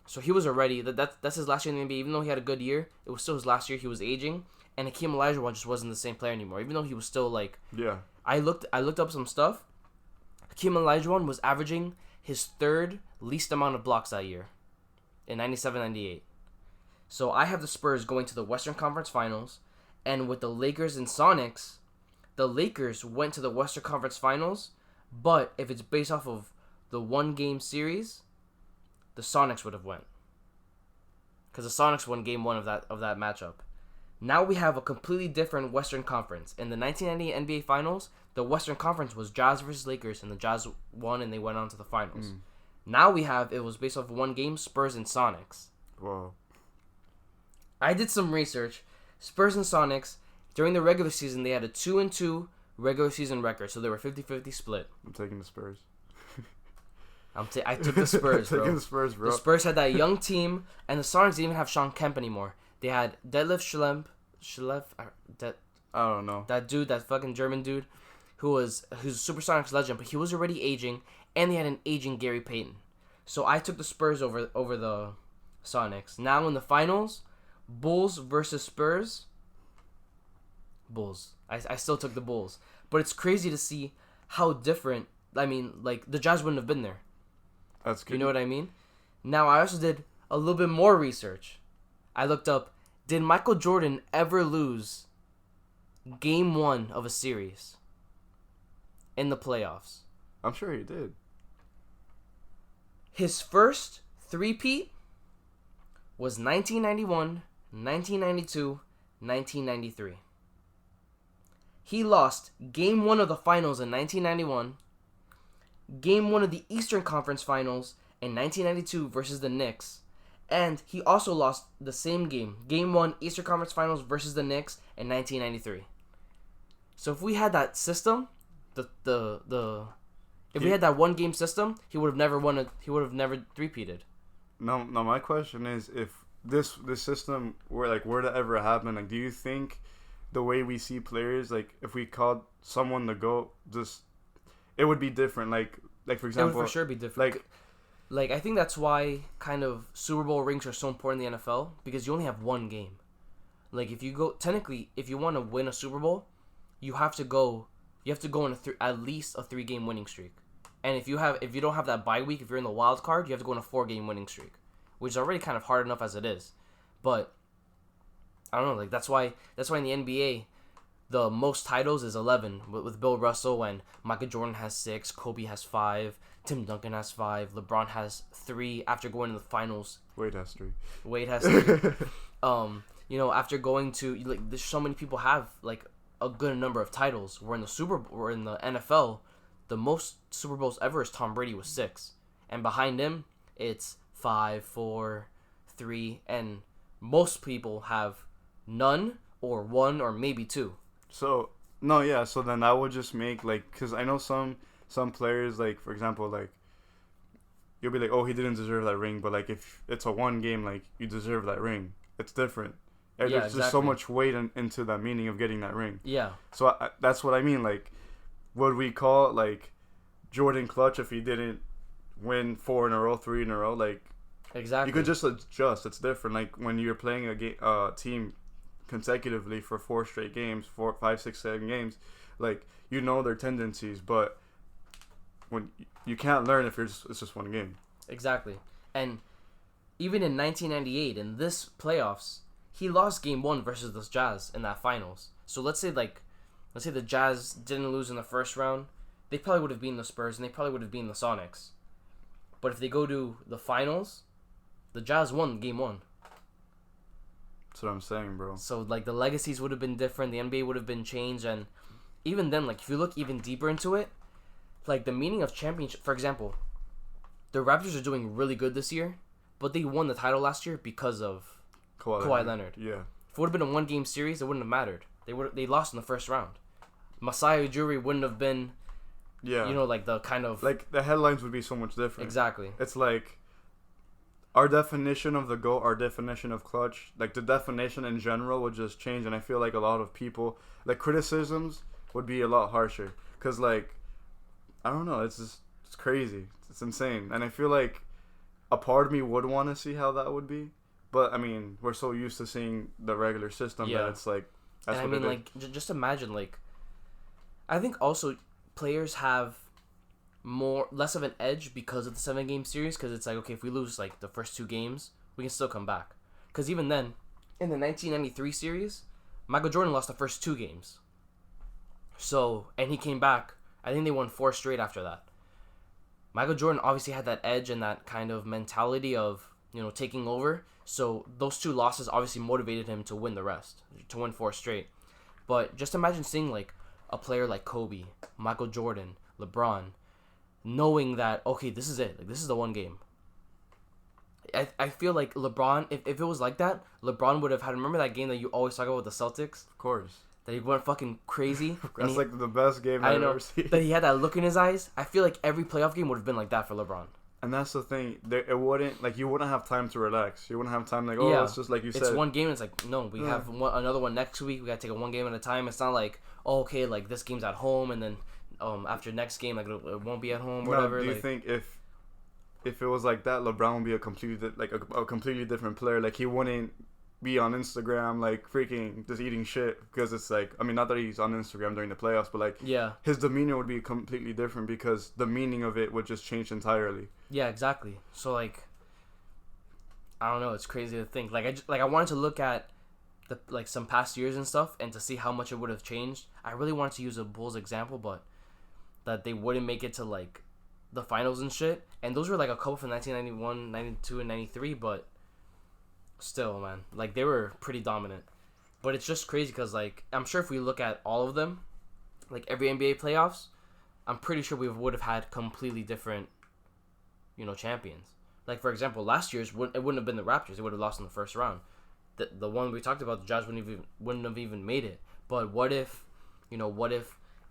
So he was already, that's his last year in the NBA. Even though he had a good year, it was still his last year. He was aging. And Hakeem Olajuwon just wasn't the same player anymore. Even though he was still like... Yeah. I looked up some stuff. Hakeem Olajuwon was averaging his 3rd least amount of blocks that year. In 97-98. So I have the Spurs going to the Western Conference Finals. And with the Lakers and Sonics, the Lakers went to the Western Conference Finals. But if it's based off of the one-game series, the Sonics would have went. Because the Sonics won game 1 of that matchup. Now we have a completely different Western Conference. In the 1998 NBA Finals, the Western Conference was Jazz versus Lakers, and the Jazz won and they went on to the finals. Now it was based off one game, Spurs and Sonics. Whoa. I did some research. Spurs and Sonics, during the regular season, they had a 2-2 regular season record, so they were 50-50 split. I'm taking the Spurs. I took the Spurs, bro. Taking the Spurs, bro. The Spurs had that young team, and the Sonics didn't even have Sean Kemp anymore. They had Detlef Schlef, I don't know. that dude, that fucking German dude, who's a Supersonics legend, but he was already aging, and they had an aging Gary Payton. So I took the Spurs over the Sonics. Now in the finals, Bulls versus Spurs. Bulls. I still took the Bulls. But it's crazy to see how different. I mean, like, the Jazz wouldn't have been there. That's good. You know what I mean? Now, I also did a little bit more research. I looked up, did Michael Jordan ever lose Game 1 of a series in the playoffs? I'm sure he did. His first three-peat was 1991, 1992, 1993. He lost Game 1 of the finals in 1991, Game 1 of the Eastern Conference Finals in 1992 versus the Knicks, and he also lost the same game, Game 1 Eastern Conference Finals versus the Knicks in 1993. So if we had that system, if we had that one game system, he would have never three-peated. No, my question is, if this system were to ever happen, like, do you think the way we see players, like, if we called someone the GOAT, just it would be different? Like for example, it would for sure be different. Like I think that's why kind of Super Bowl rings are so important in the NFL, because you only have one game. Like, if you want to win a Super Bowl, you have to go on at least a 3-game winning streak. And if you don't have that bye week, if you're in the wild card, you have to go on a 4-game winning streak, which is already kind of hard enough as it is. But I don't know, like, that's why in the NBA the most titles is 11 with Bill Russell, and Michael Jordan has 6, Kobe has 5, Tim Duncan has 5, LeBron has 3 after going to the finals. Wade has 3. After going to, like, there's so many people have like a good number of titles. We're in the NFL, the most Super Bowls ever is Tom Brady with 6, and behind him it's 5, 4, 3, and most people have none or 1 or maybe 2. So then that would just make, like, because I know some players, like, for example, like, you'll be like, oh, he didn't deserve that ring, but, like, if it's a one game, like, you deserve that ring. It's different. There's exactly. just so much weight into that meaning of getting that ring. Yeah. So that's what I mean. Like, would we call, like, Jordan clutch if he didn't win 4 in a row, 3 in a row? Like, exactly. You could just adjust. It's different. Like, when you're playing a team consecutively for 4 straight games, 4, 5, 6, 7 games, like, you know their tendencies, but when you can't learn if it's just one game. Exactly. And even in 1998, in this playoffs, he lost Game 1 versus the Jazz in that finals. So let's say the Jazz didn't lose in the first round, they probably would have beaten the Spurs, and they probably would have beaten the Sonics. But if they go to the finals, the Jazz won Game 1. That's what I'm saying, bro. So, like, the legacies would have been different, the NBA would have been changed, and even then, like, if you look even deeper into it, like, the meaning of championship, for example, the Raptors are doing really good this year, but they won the title last year because of Kawhi Leonard. Yeah. If it would have been a one-game series, it wouldn't have mattered. They lost in the first round. Masai Ujiri wouldn't have been, like, the kind of... Like, the headlines would be so much different. Exactly. It's like, our definition of the GOAT, our definition of clutch, like, the definition in general would just change, and I feel like a lot of people, like, criticisms would be a lot harsher. Because, like, I don't know, it's crazy. It's insane. And I feel like a part of me would want to see how that would be. But, I mean, we're so used to seeing the regular system that it's like, that's and what I mean, like, just imagine, like, I think also players have less of an edge because of the 7-game series, because it's like, okay, if we lose, like, the first 2 games, we can still come back. Because even then, in the 1993 series, Michael Jordan lost the first 2 games. So, and he came back. I think they won 4 straight after that. Michael Jordan obviously had that edge and that kind of mentality of, taking over. So those 2 losses obviously motivated him to win the rest, to win 4 straight. But just imagine seeing, like, a player like Kobe, Michael Jordan, LeBron, knowing that, okay, this is it. Like, this is the one game. I feel like LeBron, if it was like that, LeBron would have had, remember that game that you always talk about with the Celtics? Of course. That he went fucking crazy. That's like the best game I've ever seen. That he had that look in his eyes. I feel like every playoff game would have been like that for LeBron. And that's the thing. It wouldn't, like, you wouldn't have time to relax. You wouldn't have time, like, oh, it's just like you said. It's one game. It's like, no, we have another one next week. We got to take it one game at a time. It's not like, oh, okay, like, this game's at home, and then after next game, like, it won't be at home or whatever. Do you think if it was like that, LeBron would be a completely different player? Like, he wouldn't be on Instagram, like, freaking just eating shit, because it's like, I mean, not that he's on Instagram during the playoffs, but like, his demeanor would be completely different because the meaning of it would just change entirely. Yeah, exactly. So, like, I don't know, it's crazy to think. Like, I wanted to look at the, like, some past years and stuff and to see how much it would have changed. I really wanted to use a Bulls example, but that they wouldn't make it to, like, the finals and shit. And those were, like, a couple from 1991, 92, and 93, but still, man, like, they were pretty dominant. But it's just crazy because, like, I'm sure if we look at all of them, like, every NBA playoffs, I'm pretty sure we would have had completely different, champions. Like, for example, last year's, it wouldn't have been the Raptors. They would have lost in the first round. The one we talked about, the Jazz wouldn't have even made it. But what if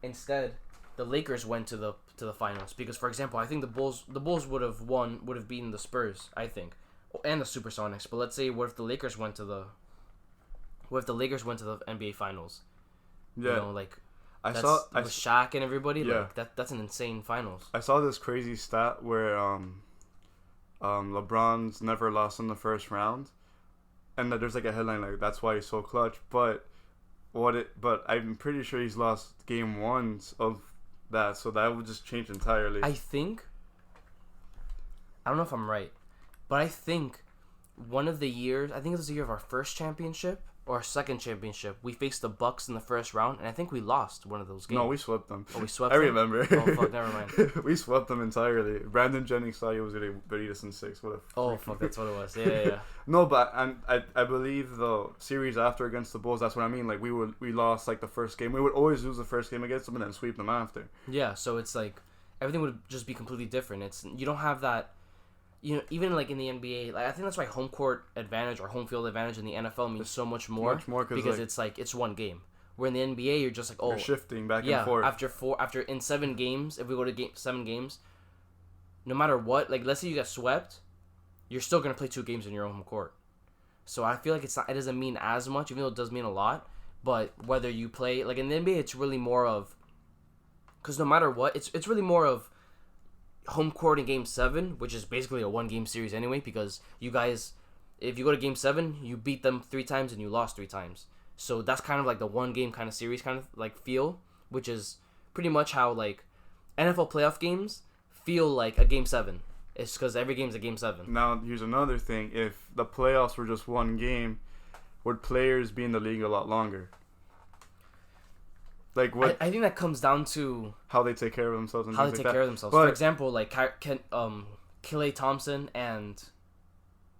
instead the Lakers went to the finals? Because, for example, I think the Bulls would have beaten the Spurs, I think, and the Supersonics. But let's say, what if the Lakers went to the NBA finals? Yeah, like, I saw with Shaq and everybody. Yeah, like, that's an insane finals. I saw this crazy stat where LeBron's never lost in the first round, and that there's like a headline like, that's why he's so clutch. But I'm pretty sure he's lost game ones of that, so that would just change entirely. I don't know if I'm right, but I think one of the years, I think it was the year of our first championship or our second championship, we faced the Bucks in the first round, and I think we lost one of those games. No, we swept them. Oh, we swept them? I remember. Oh, fuck, never mind. We swept them entirely. Brandon Jennings thought he was going to beat us in 6. What a Oh, fuck, that's what it was. Yeah. No, but I believe the series after against the Bulls, that's what I mean. Like, we lost, like, the first game. We would always lose the first game against them and then sweep them after. Yeah, so it's like, everything would just be completely different. You don't have that, even like in the NBA, like, I think that's why home court advantage or home field advantage in the NFL means so much more. Because like, it's one game. Where in the NBA, you're just like, you're shifting back and forth. After in 7 games, if we go to 7 games, no matter what, like, let's say you get swept, you're still gonna play 2 games in your own home court. So I feel like it doesn't mean as much, even though it does mean a lot. But whether you play, like, in the NBA, it's really more of, because no matter what, it's really more of home court in Game 7, which is basically a 1-game series anyway, because you guys, if you go to Game 7, you beat them 3 times and you lost 3 times. So that's kind of like the 1-game kind of series kind of like feel, which is pretty much how, like, NFL playoff games feel like a Game 7. It's because every game's a Game 7. Now, here's another thing. If the playoffs were just 1 game, would players be in the league a lot longer? Like, what? I think that comes down to how they take care of themselves. And how they take care of themselves. For example, like, Klay Thompson and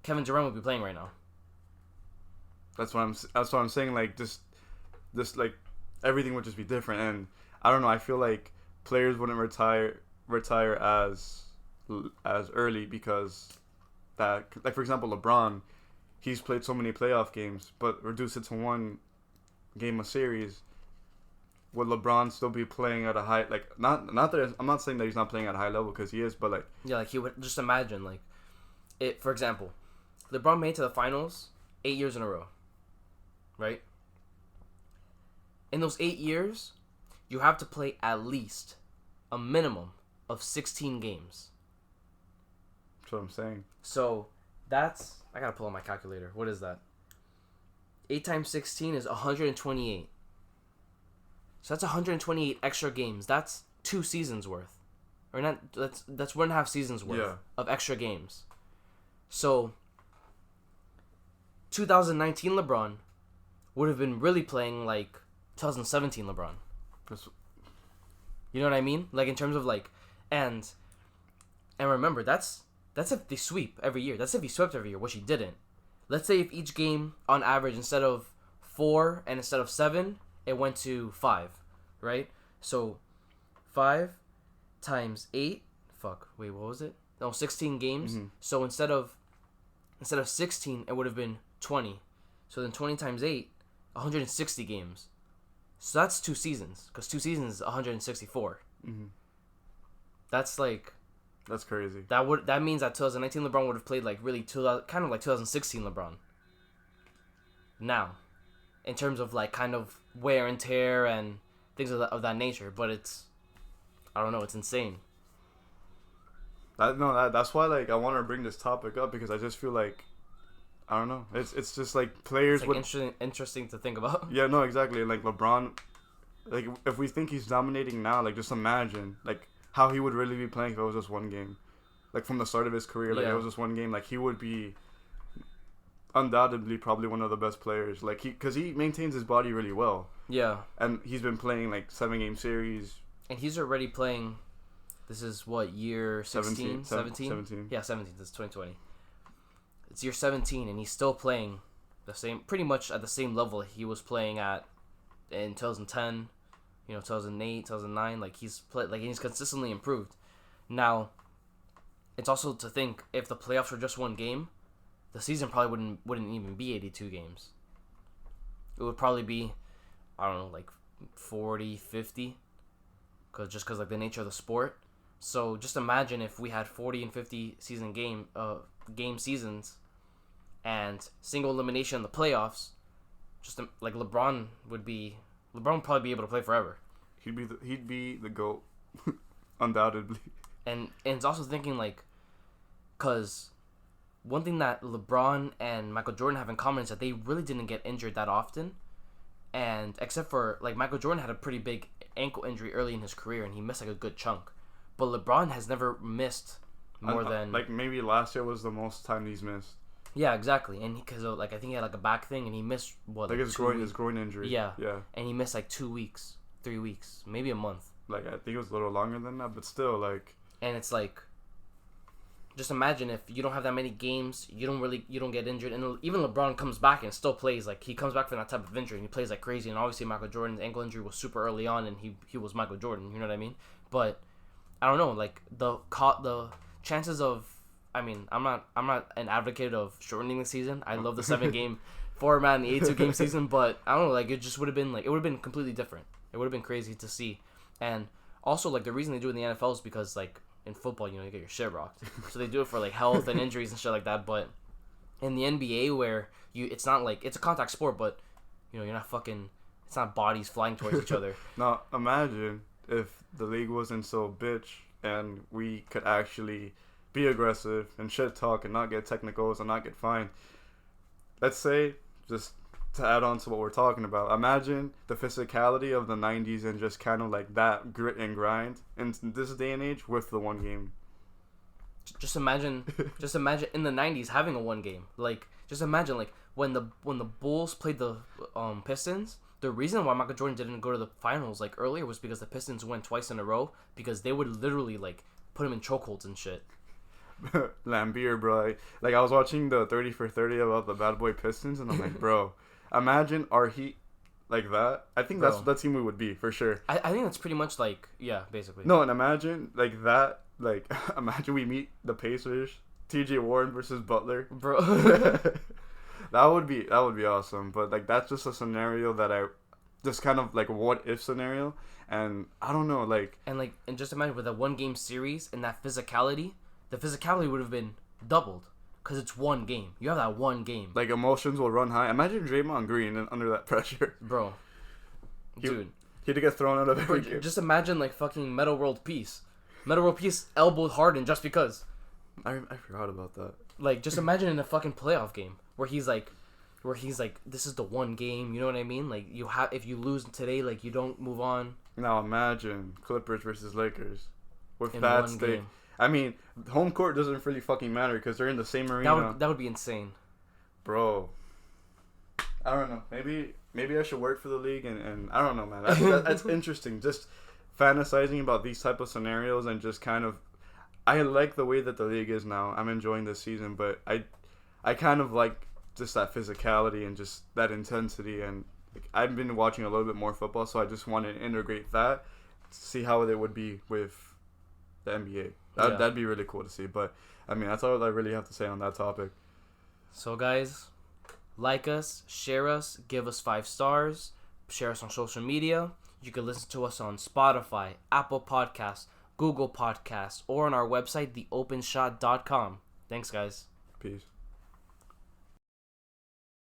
Kevin Durant would be playing right now. That's what I'm saying. Like, just like, everything would just be different. And I don't know. I feel like players wouldn't retire as early because that, like, for example, LeBron, he's played so many playoff games, but reduce it to 1 game a series. Would LeBron still be playing at a high, like, not that I'm not saying that he's not playing at a high level, because he is, but like, yeah, like, he would just imagine, like, it, for example, LeBron made it to the finals 8 years in a row, right? In those 8 years, you have to play at least a minimum of 16 games. That's what I'm saying. So that's, I gotta pull out my calculator. What is that? 8 times 16 is 128. So that's 128 extra games. That's 2 seasons worth, or not? That's 1.5 seasons worth of extra games. So 2019 LeBron would have been really playing like 2017 LeBron. You know what I mean? Like, in terms of, like, and remember, that's if they sweep every year. That's if he swept every year, which he didn't. Let's say if each game on average, instead of 4 and instead of 7, it went to 5, right? So 5 times 8 Wait, what was it? No, 16 games. Mm-hmm. So instead of 16, it would have been 20. So then 20 times 8, 160 games. So that's 2 seasons. Because 2 seasons is 164. Mm-hmm. That's like... That's crazy. That means that 2019 LeBron would have played like really kind of like 2016 LeBron. Now, in terms of like kind of wear and tear and things of that nature, but I don't know, it's insane. That's why like I want to bring this topic up because I just feel like I don't know. It's just like players it's like interesting to think about. Yeah, no, exactly. Like LeBron, like if we think he's dominating now, like just imagine like how he would really be playing if it was just one game. Like from the start of his career, like it was just one game. Like he would be undoubtedly probably one of the best players. Like because he maintains his body really well. Yeah. And he's been playing like 7-game series. And he's already playing. This is what, year 16? 17? Yeah, 17. This is 2020. It's year 17, and he's still playing pretty much at the same level he was playing at in 2010, 2008, 2009. Like he's consistently improved. Now, it's also to think if the playoffs were just one game, the season probably wouldn't even be 82 games. It would probably be, I don't know, like 40, 50, because like the nature of the sport. So just imagine if we had 40 and 50 season game seasons, and single elimination in the playoffs. Just like LeBron would probably be able to play forever. He'd be the GOAT, undoubtedly. And it's also thinking like, cause one thing that LeBron and Michael Jordan have in common is that they really didn't get injured that often, and except for like Michael Jordan had a pretty big ankle injury early in his career, and he missed like a good chunk. But LeBron has never missed more than... Like, maybe last year was the most time he's missed. Yeah, exactly. And because, like, I think he had, like, a back thing, and he missed, what, like his groin injury. Yeah. And he missed, like, 2 weeks, 3 weeks, maybe a month. Like, I think it was a little longer than that, but still, like... And it's, like... Just imagine if you don't have that many games, you don't get injured, and even LeBron comes back and still plays. Like, he comes back from that type of injury, and he plays like crazy. And obviously, Michael Jordan's ankle injury was super early on, and he was Michael Jordan, you know what I mean? But... I don't know, like the chances of, I mean, I'm not an advocate of shortening the season. I love the 7-game format and the 82-game season, but I don't know, like it just would have been completely different. It would have been crazy to see. And also, like the reason they do it in the NFL is because like in football, you get your shit rocked, so they do it for like health and injuries and shit like that. But in the NBA, where it's not like it's a contact sport, but you're not fucking. It's not bodies flying towards each other. Now imagine if the league wasn't so bitch and we could actually be aggressive and shit talk and not get technicals and not get fined. Let's say, just to add on to what we're talking about, imagine the physicality of the 90s and just kind of like that grit and grind in this day and age with the one game. Just imagine in the 90s having a one game. Like, just imagine like when the Bulls played the Pistons. The reason why Michael Jordan didn't go to the finals like earlier was because the Pistons went twice in a row because they would literally like put him in chokeholds and shit. Lambeer, bro. Like I was watching the 30 for 30 about the Bad Boy Pistons, and I'm like, bro, imagine our Heat like that. I think that's that team we would be for sure. I think that's pretty much like basically. No, and imagine like that. Like imagine we meet the Pacers, T.J. Warren versus Butler, bro. That would be awesome, but like that's just a scenario that I just kind of like what if scenario, and I don't know like and just imagine with a 1-game series and that physicality, the physicality would have been doubled because it's one game. You have that one game. Like emotions will run high. Imagine Draymond Green under that pressure, bro. Dude, he'd get thrown out of every game. Just imagine like fucking Metta World Peace. Metta World Peace elbowed Harden just because. I forgot about that. Like just imagine in a fucking playoff game. Where he's like, this is the one game, you know what I mean? Like if you lose today, like you don't move on. Now imagine Clippers versus Lakers with that stake. I mean, home court doesn't really fucking matter because they're in the same arena. That would be insane, bro. I don't know. Maybe I should work for the league and I don't know, man. That's interesting. Just fantasizing about these type of scenarios and just kind of. I like the way that the league is now. I'm enjoying this season, but I kind of like just that physicality and just that intensity, and like, I've been watching a little bit more football, so I just want to integrate that, see how it would be with the NBA. That'd be really cool to see. But I mean, that's all I really have to say on that topic. So guys, like us, share us, give us 5 stars, share us on social media. You can listen to us on Spotify, Apple Podcasts, Google Podcasts, or on our website, theopenshot.com. Thanks, guys. Peace.